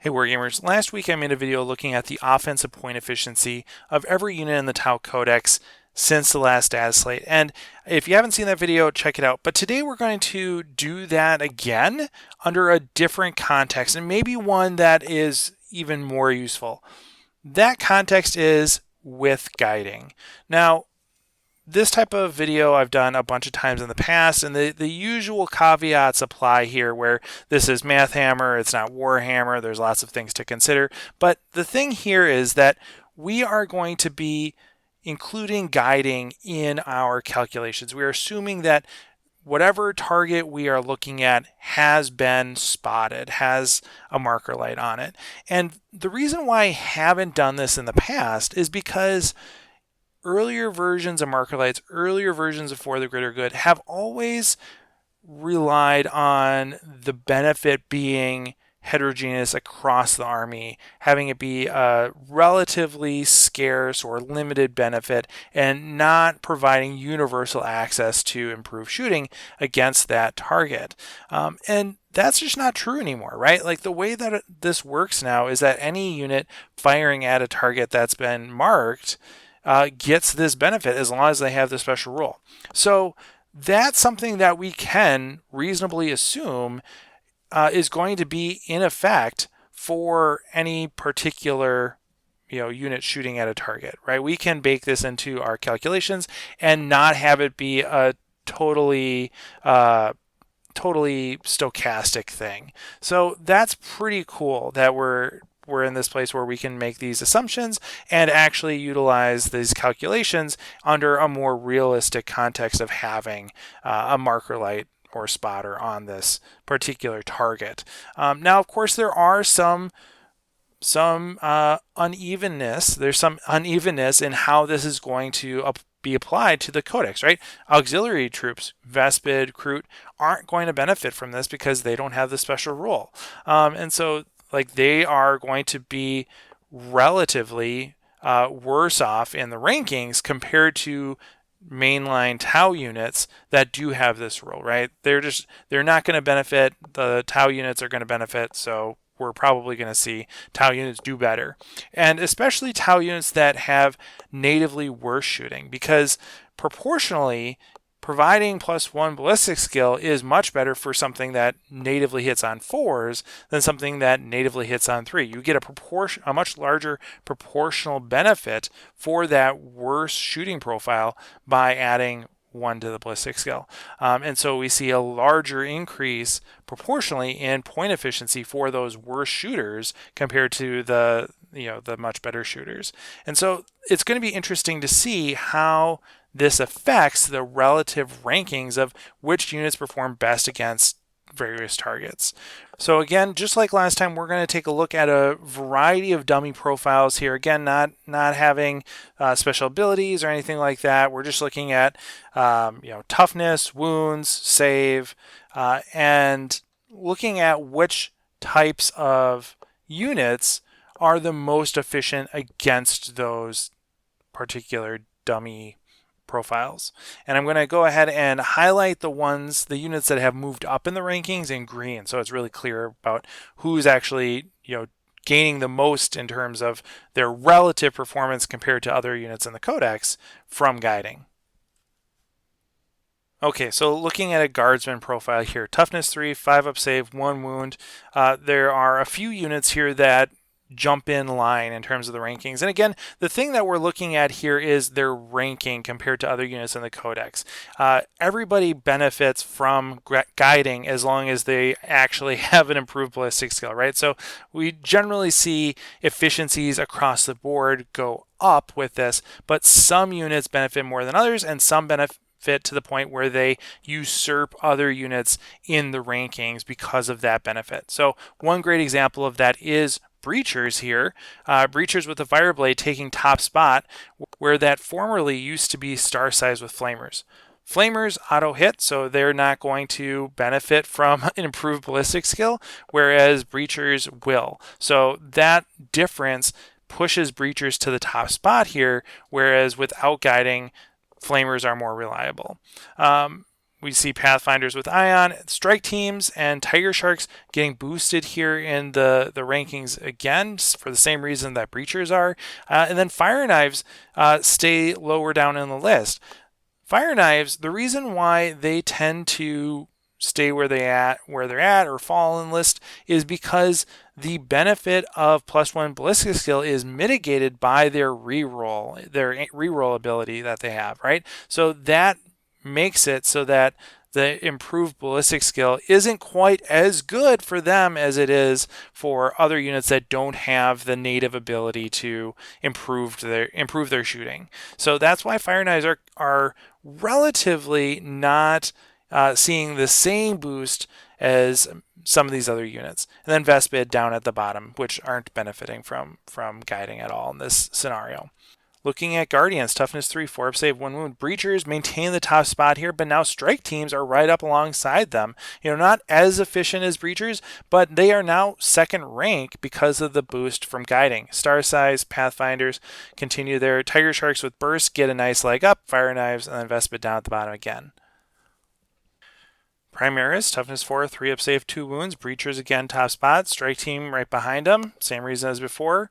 Hey Wargamers, last week I made a video looking at the offensive point efficiency of every unit in the Tau Codex since the last data slate. And if you haven't seen that video, check it out. But today we're going to do that again under a different context, and maybe one that is even more useful. That context is with guiding. Now, this type of video I've done a bunch of times in the past, and the usual caveats apply here where this is MathHammer, it's not Warhammer, there's lots of things to consider. But the thing here is that we are going to be including guiding in our calculations. We are assuming that whatever target we are looking at has been spotted, has a marker light on it. And the reason why I haven't done this in the past is because earlier versions of marker lights, earlier versions of For the Greater Good have always relied on the benefit being heterogeneous across the army, having it be a relatively scarce or limited benefit and not providing universal access to improve shooting against that target. And that's just not true anymore, right? Like the way that this works now is that any unit firing at a target that's been marked gets this benefit as long as they have the special rule. So that's something that we can reasonably assume is going to be in effect for any particular unit shooting at a target, right? We can bake this into our calculations and not have it be a totally stochastic thing. So that's pretty cool that we're in this place where we can make these assumptions and actually utilize these calculations under a more realistic context of having a marker light or spotter on this particular target. Now, of course, there are some unevenness. There's some unevenness in how this is going to be applied to the codex, right? Auxiliary troops, Vespid, Kroot, aren't going to benefit from this because they don't have the special rule. And so they are going to be relatively worse off in the rankings compared to mainline Tau units that do have this rule, right? They're not going to benefit. The Tau units are going to benefit, so we're probably going to see Tau units do better. And especially Tau units that have natively worse shooting, because proportionally, providing +1 ballistic skill is much better for something that natively hits on 4s than something that natively hits on 3. You get a much larger proportional benefit for that worse shooting profile by adding 1 to the ballistic skill. And so we see a larger increase proportionally in point efficiency for those worse shooters compared to the much better shooters. And so it's going to be interesting to see how this affects the relative rankings of which units perform best against various targets. So again, just like last time, we're going to take a look at a variety of dummy profiles here. Again, not having special abilities or anything like that. We're just looking at toughness, wounds, save, and looking at which types of units are the most efficient against those particular dummy profiles. And I'm going to go ahead and highlight the units that have moved up in the rankings in green, so it's really clear about who's actually gaining the most in terms of their relative performance compared to other units in the codex from guiding. Okay, so looking at a guardsman profile here, toughness 3, 5 up save, 1 wound. There are a few units here that jump in line in terms of the rankings. And again, the thing that we're looking at here is their ranking compared to other units in the codex. Everybody benefits from guiding as long as they actually have an improved ballistic skill, right? So we generally see efficiencies across the board go up with this, but some units benefit more than others, and some benefit to the point where they usurp other units in the rankings because of that benefit. So one great example of that is Breachers here. Breachers with the Fireblade taking top spot, where that formerly used to be star size with Flamers. Flamers auto hit, so they're not going to benefit from an improved ballistic skill, whereas Breachers will. So that difference pushes Breachers to the top spot here, whereas without guiding, Flamers are more reliable. we see Pathfinders with Ion, Strike Teams, and Tiger Sharks getting boosted here in the rankings again for the same reason that Breachers are. And then Fire Knives stay lower down in the list. Fire Knives, the reason why they tend to stay where they're at or fall in list is because the benefit of +1 ballistic skill is mitigated by their reroll ability that they have, right? So that makes it so that the improved ballistic skill isn't quite as good for them as it is for other units that don't have the native ability to improve their shooting. So that's why Fire Knives are relatively not seeing the same boost as some of these other units. And then Vespid down at the bottom, which aren't benefiting from guiding at all in this scenario. Looking at Guardians, toughness 3, 4 up save, 1 wound. Breachers maintain the top spot here, but now Strike Teams are right up alongside them. Not as efficient as Breachers, but they are now second rank because of the boost from guiding. Star Size, Pathfinders continue there. Tiger Sharks with Burst get a nice leg up. Fire Knives, and then Vespid down at the bottom again. Primaris, toughness 4, 3 up save, 2 wounds. Breachers again top spot. Strike Team right behind them. Same reason as before.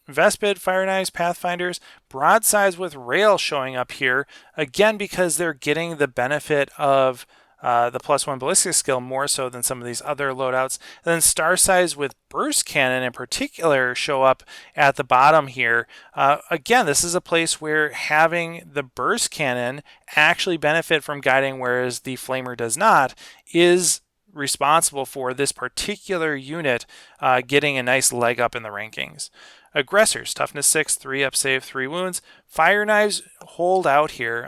Vespid, Fire Knives, Pathfinders. Broadsides with Rail showing up here. Again, because they're getting the benefit of the +1 ballistic skill more so than some of these other loadouts. And then Star Size with Burst Cannon in particular show up at the bottom here. Again, this is a place where having the Burst Cannon actually benefit from guiding, whereas the Flamer does not, is responsible for this particular unit getting a nice leg up in the rankings. Aggressors, toughness 6, 3 up save, 3 wounds. Fire Knives hold out here.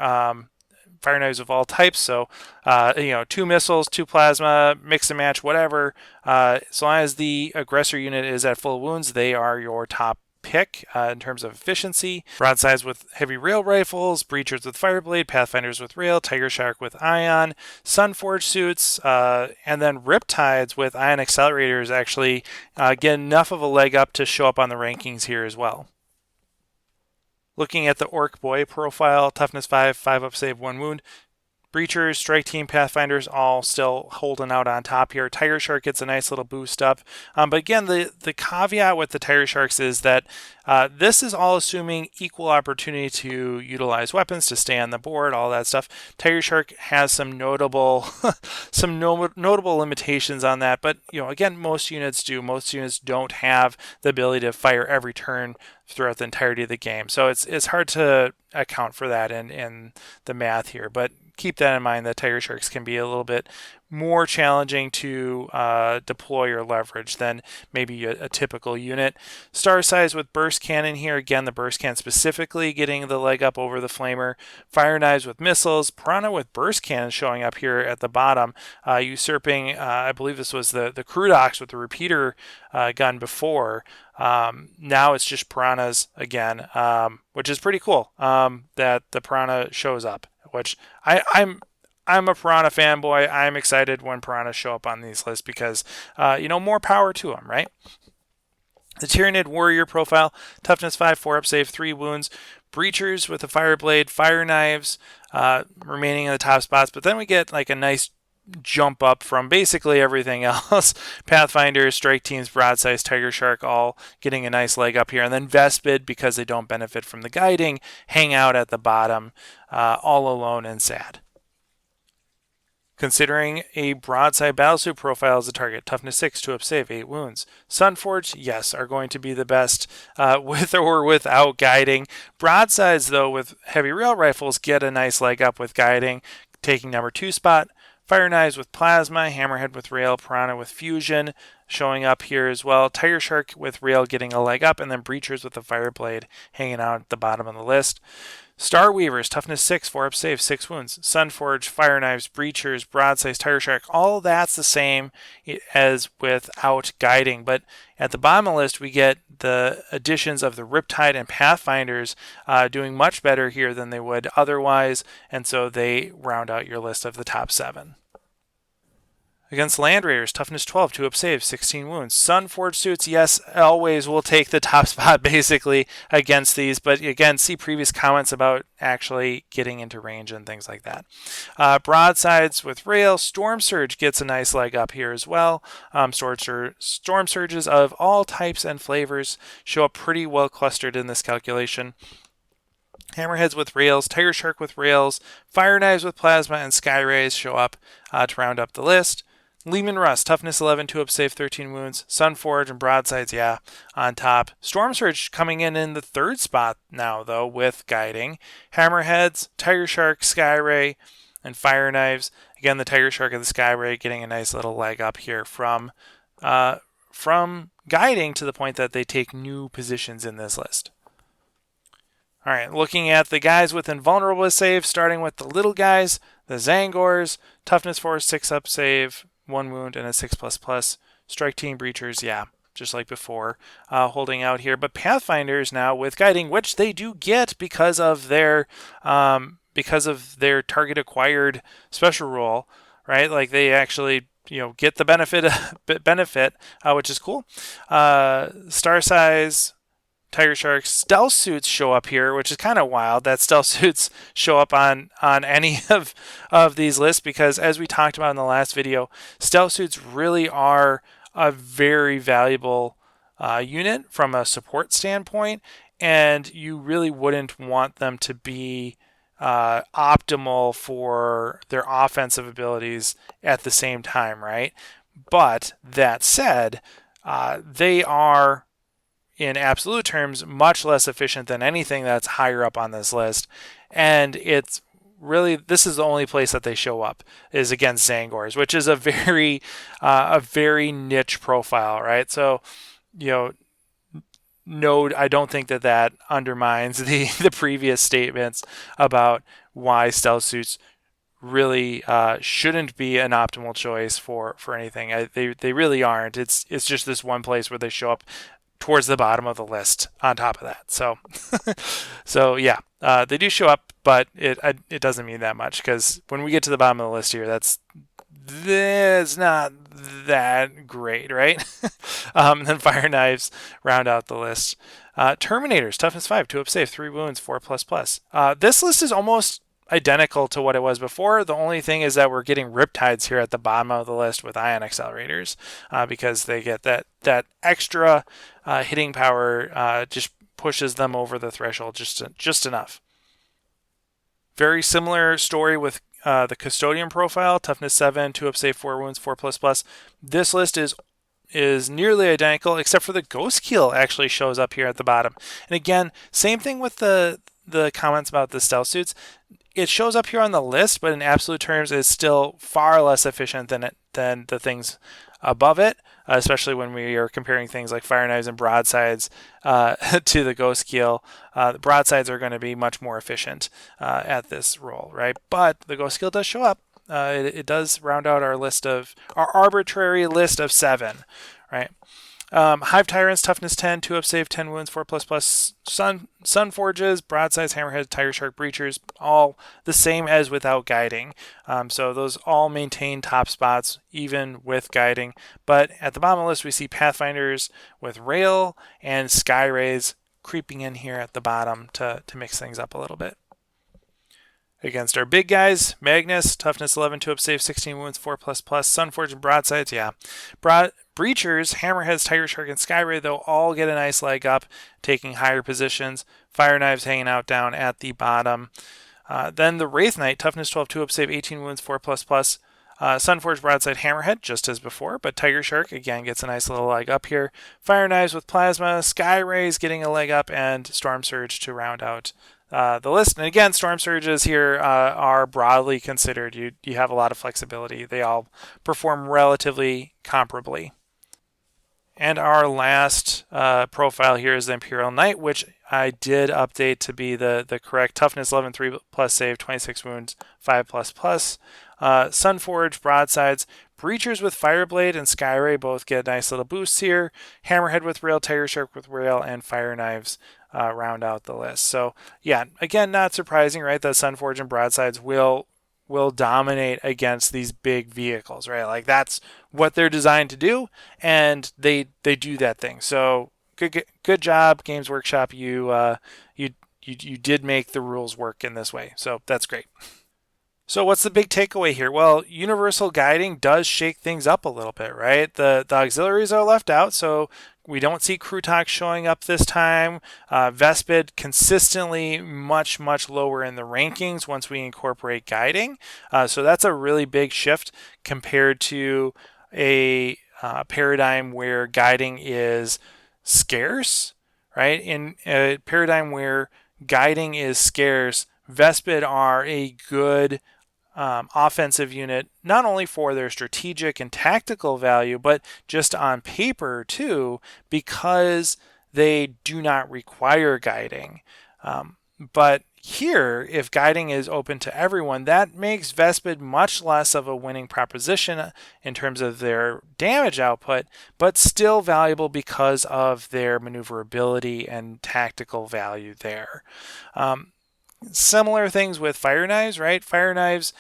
Fire Knives of all types, so 2 missiles, 2 plasma, mix and match, whatever. As long as the aggressor unit is at full wounds, they are your top pick in terms of efficiency. Broadsides with heavy rail rifles, Breachers with Fireblade, Pathfinders with rail, Tiger Shark with Ion, Sunforge suits, and then Riptides with Ion accelerators actually get enough of a leg up to show up on the rankings here as well. Looking at the Orc Boy profile, toughness 5, 5 up save, 1 wound. Breachers, Strike Team, Pathfinders all still holding out on top here. Tiger Shark gets a nice little boost up. But again, the caveat with the Tiger Sharks is that this is all assuming equal opportunity to utilize weapons, to stay on the board, all that stuff. Tiger Shark has some notable notable limitations on that. But again, most units do. Most units don't have the ability to fire every turn throughout the entirety of the game. So it's hard to account for that in the math here. But keep that in mind that Tiger Sharks can be a little bit more challenging to deploy or leverage than maybe a typical unit. Star Size with Burst Cannon here. Again, the Burst Cannon specifically getting the leg up over the Flamer. Fire Knives with missiles. Piranha with Burst Cannon showing up here at the bottom. Usurping, I believe this was the Crudox with the repeater gun before. Now it's just Piranhas again, which is pretty cool that the Piranha shows up, which I'm a Piranha fanboy. I'm excited when Piranhas show up on these lists because, more power to them, right? The Tyranid Warrior profile, toughness 5, 4 up save, 3 wounds. Breachers with a Fireblade, Fire Knives remaining in the top spots. But then we get like a nice jump up from basically everything else. Pathfinders, Strike Teams, Broadsides, Tiger Shark all getting a nice leg up here. And then Vespid, because they don't benefit from the guiding, hang out at the bottom all alone and sad. Considering a broadside battlesuit profile as a target, toughness 6, 2 up save, 8 wounds. Sunforged, yes, are going to be the best with or without guiding. Broadsides, though, with heavy rail rifles, get a nice leg up with guiding, taking number 2 spot. Fire Knives with plasma, Hammerhead with rail, Piranha with fusion showing up here as well. Tiger Shark with rail getting a leg up, and then Breachers with the Fireblade hanging out at the bottom of the list. Star Weavers, toughness 6, 4 up save, 6 wounds. Sunforge, Fire Knives, Breachers, Broadsides, Tiger Shark, all that's the same as without guiding. But at the bottom of the list, we get the additions of the Riptide and Pathfinders doing much better here than they would otherwise, and so they round out your list of the top 7. Against Land Raiders, toughness 12, 2 up save, 16 wounds. Sunforged suits, yes, always will take the top spot basically against these, but again, see previous comments about actually getting into range and things like that. Broadsides with rail, Storm Surge gets a nice leg up here as well. Storm Surges of all types and flavors show up pretty well clustered in this calculation. Hammerheads with rails, Tiger Shark with rails, Fire Knives with plasma, and Sky Rays show up to round up the list. Lehman Rust, toughness 11, 2 up save, 13 wounds. Sunforge and Broadsides, yeah, on top. Storm Surge coming in the third spot now, though, with guiding. Hammerheads, Tiger Shark, Sky Ray, and Fire Knives. Again, the Tiger Shark and the Sky Ray getting a nice little leg up here from guiding to the point that they take new positions in this list. All right, looking at the guys with invulnerable save, starting with the little guys, the Zangors, toughness 4, 6 up save, 1 wound, and a 6++. Strike Team Breachers, yeah, just like before, holding out here. But Pathfinders now with guiding, which they do get because of their target acquired special rule, right? Like they actually get the benefit, which is cool. Star Size, Tiger Sharks, stealth suits show up here, which is kind of wild that stealth suits show up on any of these lists, because as we talked about in the last video, stealth suits really are a very valuable unit from a support standpoint, and you really wouldn't want them to be optimal for their offensive abilities at the same time, right? But that said, they are, in absolute terms, much less efficient than anything that's higher up on this list. And it's really, this is the only place that they show up is against Zangors, which is a very niche profile, right? So, no, I don't think that undermines the previous statements about why stealth suits really shouldn't be an optimal choice for anything. They really aren't. It's just this one place where they show up towards the bottom of the list on top of that. So yeah, they do show up, but it doesn't mean that much, because when we get to the bottom of the list here, that's not that great, right? And then Fire Knives round out the list. Terminators, toughness 5, 2 up save, 3 wounds, 4++. This list is almost identical to what it was before. The only thing is that we're getting Riptides here at the bottom of the list with Ion Accelerators, because they get that extra hitting power, just pushes them over the threshold just enough. Very similar story with the Custodian profile, toughness 7, 2 up save, 4 wounds, 4++. This list is nearly identical, except for the Ghost Keel actually shows up here at the bottom. And again, same thing with the comments about the stealth suits. It shows up here on the list, but in absolute terms, it's still far less efficient than the things above it, especially when we are comparing things like Fire Knives and Broadsides to the Ghost Keel. The Broadsides are going to be much more efficient at this role, right? But the Ghost Keel does show up. It does round out our arbitrary list of 7, right? Hive Tyrants, toughness 10, 2 up save, 10 wounds, 4++. Sun Forges, Broadsides, Hammerheads, Tiger Shark, Breachers, all the same as without guiding. So those all maintain top spots even with guiding. But at the bottom of the list, we see Pathfinders with Rail and Sky Rays creeping in here at the bottom to mix things up a little bit. Against our big guys, Magnus, toughness 11, 2 up save, 16 wounds, 4++. Sunforge and Broadsides, yeah. Breachers, Hammerheads, Tiger Shark, and Skyray, though, all get a nice leg up, taking higher positions. Fire Knives hanging out down at the bottom. Then the Wraith Knight, toughness 12, 2 up save, 18 wounds, 4++. Sunforge, Broadside, Hammerhead, just as before, but Tiger Shark, again, gets a nice little leg up here. Fire Knives with Plasma, Sky Rays getting a leg up, and Storm Surge to round out the list. And again, Storm Surges here are broadly considered. You have a lot of flexibility. They all perform relatively comparably. And our last profile here is the Imperial Knight, which I did update to be the correct toughness 11, 3+ save, 26 wounds, 5++. Sunforge, Broadsides, Breachers with Fireblade and Skyray both get nice little boosts here. Hammerhead with Rail, Tiger Shark with Rail, and Fire Knives round out the list. So yeah, again, not surprising, right? That Sunforge and Broadsides will will dominate against these big vehicles, right? Like that's what they're designed to do, and they do that thing. So good job, Games Workshop. You did make the rules work in this way, so that's great. So what's the big takeaway here? Well, universal guiding does shake things up a little bit, right? The auxiliaries are left out, so we don't see Crutox showing up this time. Vespid consistently much lower in the rankings once we incorporate guiding. So that's a really big shift compared to a paradigm where guiding is scarce, right? In a paradigm where guiding is scarce, Vespid are a good offensive unit, not only for their strategic and tactical value, but just on paper too, because they do not require guiding. But here, if guiding is open to everyone, that makes Vespid much less of a winning proposition in terms of their damage output, but still valuable because of their maneuverability and tactical value there. Similar things with fire knives, right? Fire knives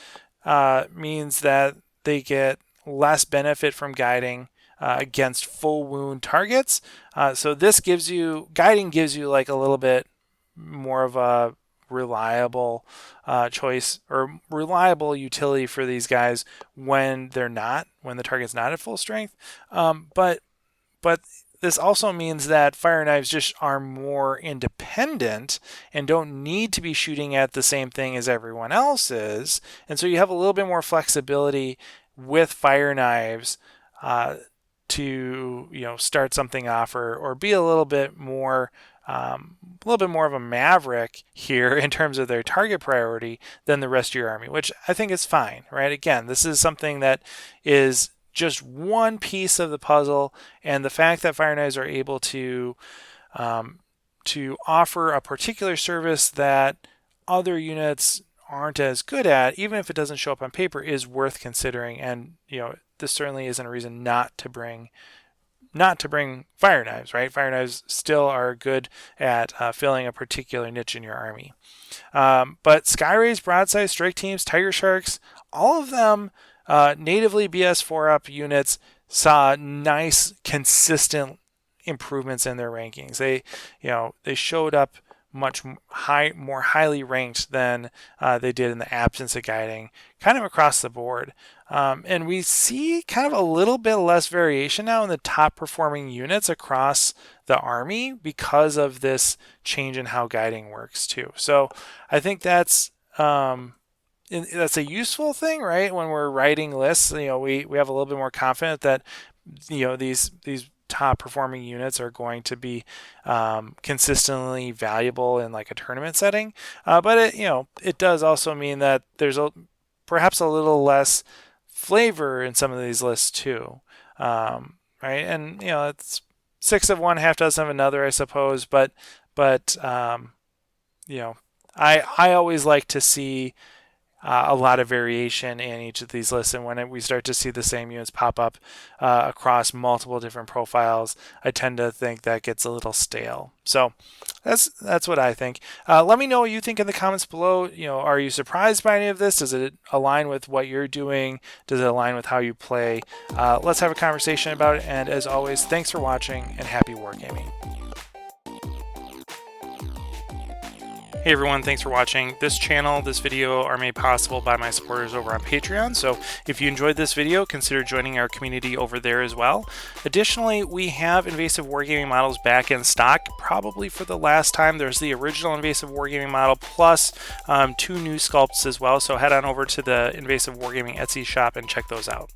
means that they get less benefit from guiding against full wound targets. So this guiding gives you like a little bit more of a reliable choice or reliable utility for these guys when the target's not at full strength. But this also means that fire knives just are more independent and don't need to be shooting at the same thing as everyone else is. And so you have a little bit more flexibility with fire knives to start something off or be a little bit more of a maverick here in terms of their target priority than the rest of your army, which I think is fine, right? Again, this is something that is just one piece of the puzzle, and the fact that fire knives are able to offer a particular service that other units aren't as good at, even if it doesn't show up on paper, is worth considering. And this certainly isn't a reason not to bring fire knives, right? Fire knives still are good at filling a particular niche in your army. But Skyrays, Broadside, Strike Teams, Tiger Sharks, all of them natively BS4 up units saw nice, consistent improvements in their rankings. They showed up much more highly ranked than they did in the absence of guiding, kind of across the board. And we see kind of a little bit less variation now in the top performing units across the army because of this change in how guiding works too. So I think that's a useful thing, right? When we're writing lists, we have a little bit more confidence that these top performing units are going to be consistently valuable in like a tournament setting. But it does also mean that there's perhaps a little less flavor in some of these lists too, right? And it's 6 of one, half dozen of another, I suppose. But I always like to see a lot of variation in each of these lists, and when we start to see the same units pop up across multiple different profiles, I tend to think that gets a little stale. So that's what I think. Let me know what you think in the comments below. Are you surprised by any of this? Does it align with what you're doing? Does it align with how you play? Let's have a conversation about it. And as always, thanks for watching and happy wargaming. Hey everyone, thanks for watching. This video are made possible by my supporters over on Patreon, so if you enjoyed this video, consider joining our community over there as well. Additionally, we have Invasive Wargaming models back in stock, probably for the last time. There's the original Invasive Wargaming model, plus 2 new sculpts as well, so head on over to the Invasive Wargaming Etsy shop and check those out.